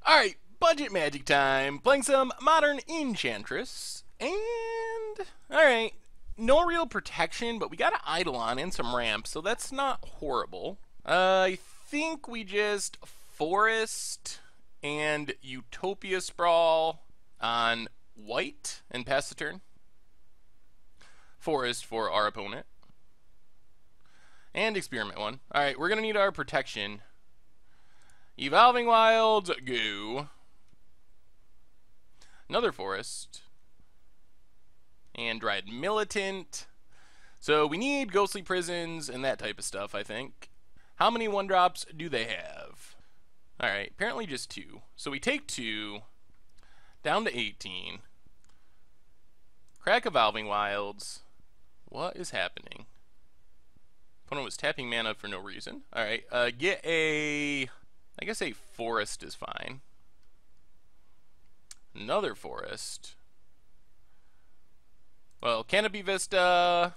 Alright, budget magic time. Playing some modern Enchantress. And, alright, no real protection, but we got an Eidolon and some ramps, so that's not horrible. I think we just Forest and Utopia Sprawl on white and pass the turn. Forest for our opponent. And Experiment one. Alright, we're going to need our protection. Evolving Wilds, go. Another Forest. And Dryad Militant. So we need Ghostly Prisons and that type of stuff, I think. How many 1-drops do they have? Alright, apparently just 2. So we take 2, down to 18. Crack Evolving Wilds. What is happening? Opponent was tapping mana for no reason. Alright, get a... I guess a Forest is fine. Another Forest. Well, Canopy Vista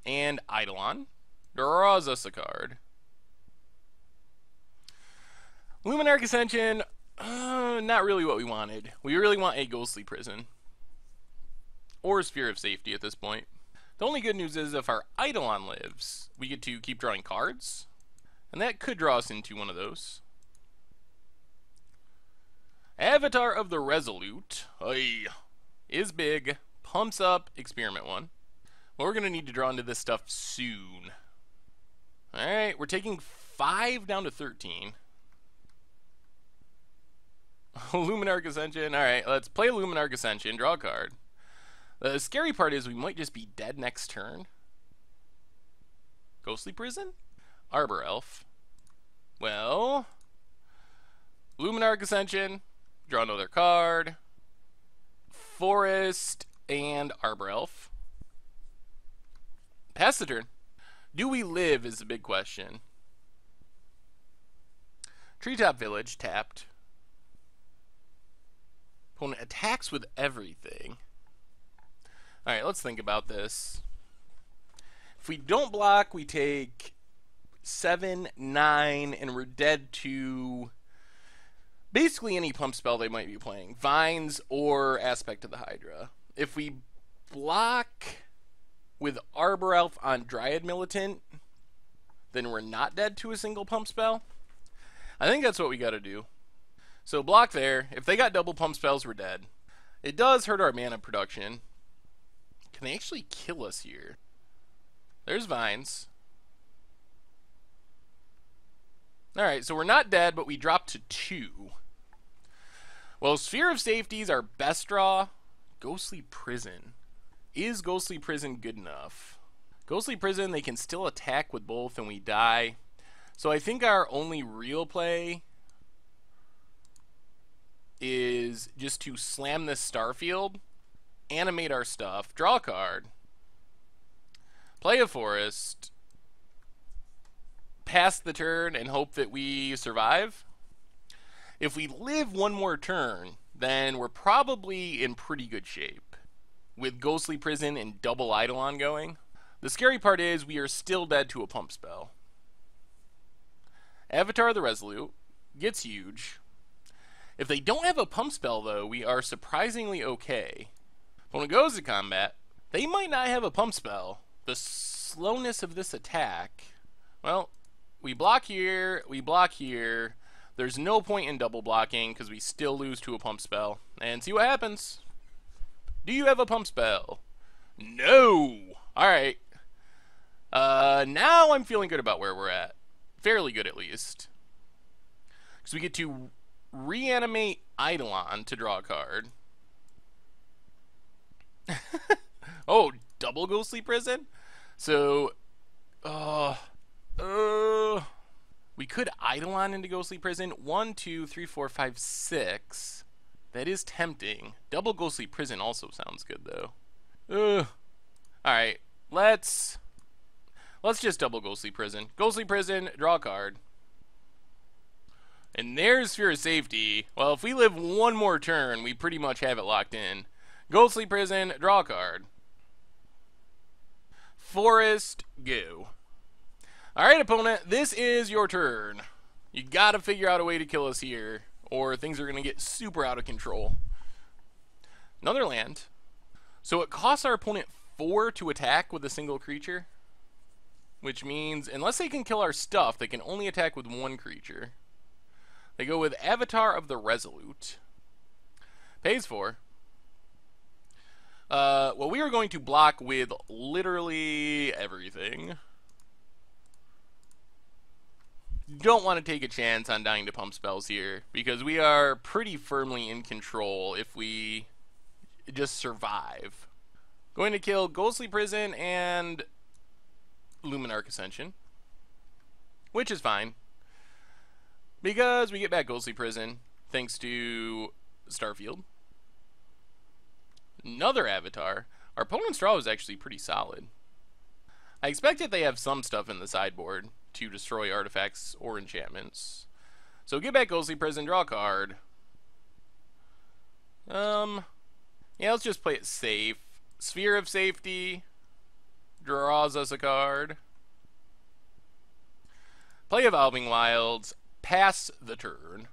and Eidolon draws us a card. Luminarch Ascension, not really what we wanted. We really want a Ghostly Prison. Or Sphere of Safety at this point. The only good news is if our Eidolon lives, we get to keep drawing cards. And that could draw us into one of those. Avatar of the Resolute is big. Pumps up Experiment 1. Well, we're going to need to draw into this stuff soon. Alright, we're taking 5 down to 13. Luminarch Ascension. Alright, let's play Luminarch Ascension. Draw a card. The scary part is we might just be dead next turn. Ghostly Prison? Arbor Elf. Well, Luminarch Ascension, draw another card, Forest, and Arbor Elf. Pass the turn. Do we live is the big question. Treetop Village, tapped. Opponent attacks with everything. Alright, let's think about this. If we don't block, we take 7, 9, and we're dead to basically any pump spell they might be playing. Vines or Aspect of the Hydra. If we block with Arbor Elf on Dryad Militant, then we're not dead to a single pump spell. I think that's what we gotta do. So block there. If they got double pump spells, we're dead. It does hurt our mana production. Can they actually kill us here? There's Vines. Alright, so we're not dead, but we dropped to 2. Well, Sphere of Safety is our best draw. Ghostly Prison. Is Ghostly Prison good enough? Ghostly Prison, they can still attack with both and we die. So I think our only real play is just to slam this Starfield, animate our stuff, draw a card, play a Forest, pass the turn and hope that we survive. If we live one more turn, then we're probably in pretty good shape. With Ghostly Prison and double Eidolon going. The scary part is we are still dead to a pump spell. Avatar of the Resolute gets huge. If they don't have a pump spell though, we are surprisingly okay. When it goes to combat, they might not have a pump spell. The slowness of this attack, well, we block here, we block here. There's no point in double blocking because we still lose to a pump spell. And see what happens. Do you have a pump spell? No! Alright. Now I'm feeling good about where we're at. Fairly good, at least. Because we get to reanimate Eidolon to draw a card. Oh, double Ghostly Prison? So, we could Eidolon into Ghostly Prison. 1, 2, 3, 4, 5, 6. That is tempting. Double Ghostly Prison also sounds good, though. Alright, let's just double Ghostly Prison. Ghostly Prison, draw a card. And there's Sphere of Safety. Well, if we live one more turn, we pretty much have it locked in. Ghostly Prison, draw a card. Forest, go. Alright, opponent, this is your turn. You gotta figure out a way to kill us here, or things are gonna get super out of control. Another land. So it costs our opponent 4 to attack with a single creature, which means unless they can kill our stuff, they can only attack with 1 creature. They go with Avatar of the Resolute. Pays 4. Well, we are going to block with literally everything. Don't want to take a chance on dying to pump spells here, because we are pretty firmly in control if we just survive. Going to kill Ghostly Prison and Luminarch Ascension, which is fine, because we get back Ghostly Prison thanks to Starfield. Another Avatar. Our opponent's draw is actually pretty solid. I expect that they have some stuff in the sideboard to destroy artifacts or enchantments. So get back Ghostly Prison, draw a card. Yeah, let's just play it safe. Sphere of Safety draws us a card. Play Evolving Wilds, pass the turn.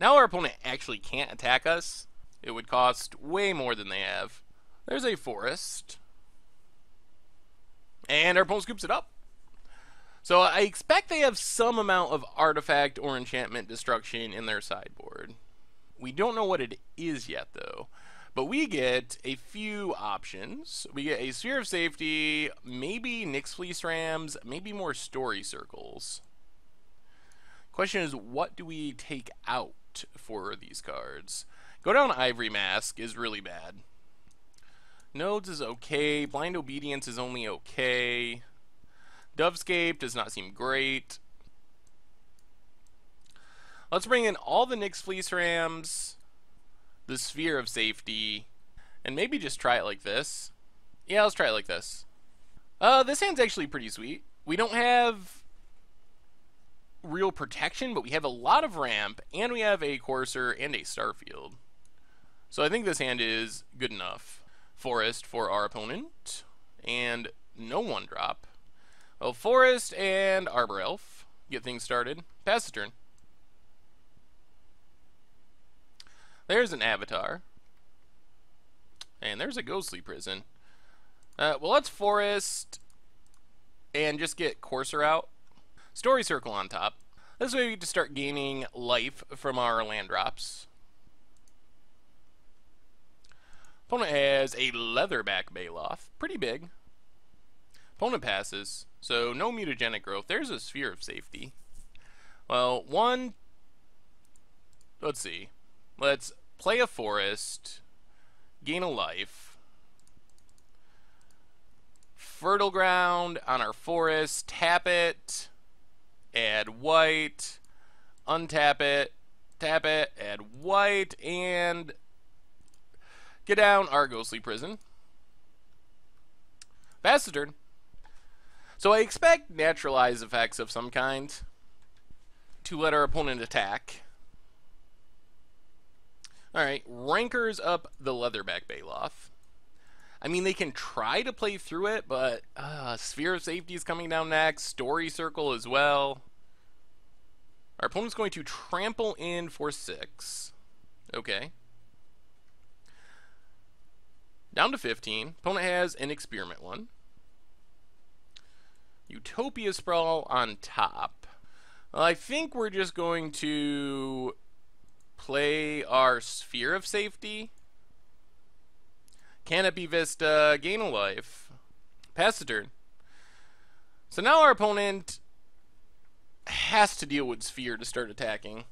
Now our opponent actually can't attack us. It would cost way more than they have. There's a forest. And our opponent scoops it up. So I expect they have some amount of artifact or enchantment destruction in their sideboard. We don't know what it is yet, though. But we get a few options. We get a Sphere of Safety, maybe Nyx Fleece Rams, maybe more Story Circles. Question is, what do we take out for these cards? Go Down Ivory Mask is really bad. Nodes is okay. Blind Obedience is only okay. Dovescape does not seem great. Let's bring in all the Nyx Fleece Rams, the Sphere of Safety, and maybe just try it like this. Yeah, let's try it like this. This hand's actually pretty sweet. We don't have real protection, but we have a lot of ramp, and we have a Courser and a Starfield. So I think this hand is good enough. Forest for our opponent, and no 1-drop. Well, Forest and Arbor Elf get things started. Pass the turn. There's an Avatar. And there's a Ghostly Prison. Well, let's Forest and just get Courser out. Story Circle on top. This way we get to start gaining life from our land drops. Opponent has a Leatherback Baloth. Pretty big. Opponent passes, so no mutagenic growth. There's a Sphere of Safety. Well, let's see. Let's play a forest, gain a life. Fertile Ground on our forest, tap it, add white, untap it, tap it, add white, and get down our Ghostly Prison. Pass the turn. So I expect naturalize effects of some kind to let our opponent attack. Alright, Rankers up the Leatherback Baloth. I mean, they can try to play through it, but Sphere of Safety is coming down next. Story Circle as well. Our opponent's going to trample in for 6. Okay. Down to 15. Opponent has an Experiment 1. Utopia Sprawl on top. Well, I think we're just going to play our Sphere of Safety. Canopy Vista, gain a life. Pass the turn. So now our opponent has to deal with Sphere to start attacking.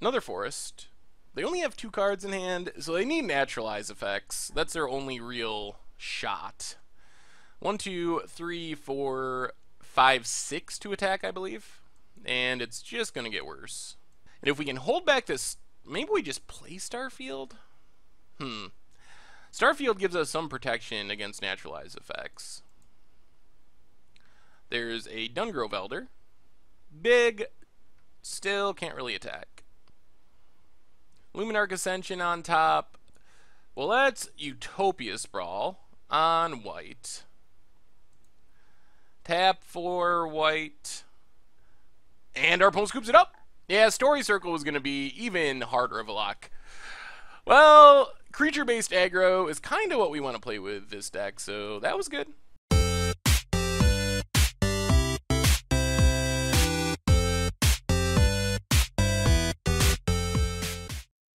Another forest. They only have 2 cards in hand, so they need naturalize effects. That's their only real shot. 1, 2, 3, 4, 5, 6 to attack, I believe. And it's just going to get worse. And if we can hold back this, maybe we just play Starfield? Starfield gives us some protection against naturalize effects. There's a Dungrove Elder. Big, still can't really attack. Luminarch Ascension on top. Well, that's Utopia Sprawl on white. Tap for white. And our opponent scoops it up. Yeah, Story Circle was going to be even harder of a lock. Well, creature-based aggro is kind of what we want to play with this deck, so that was good.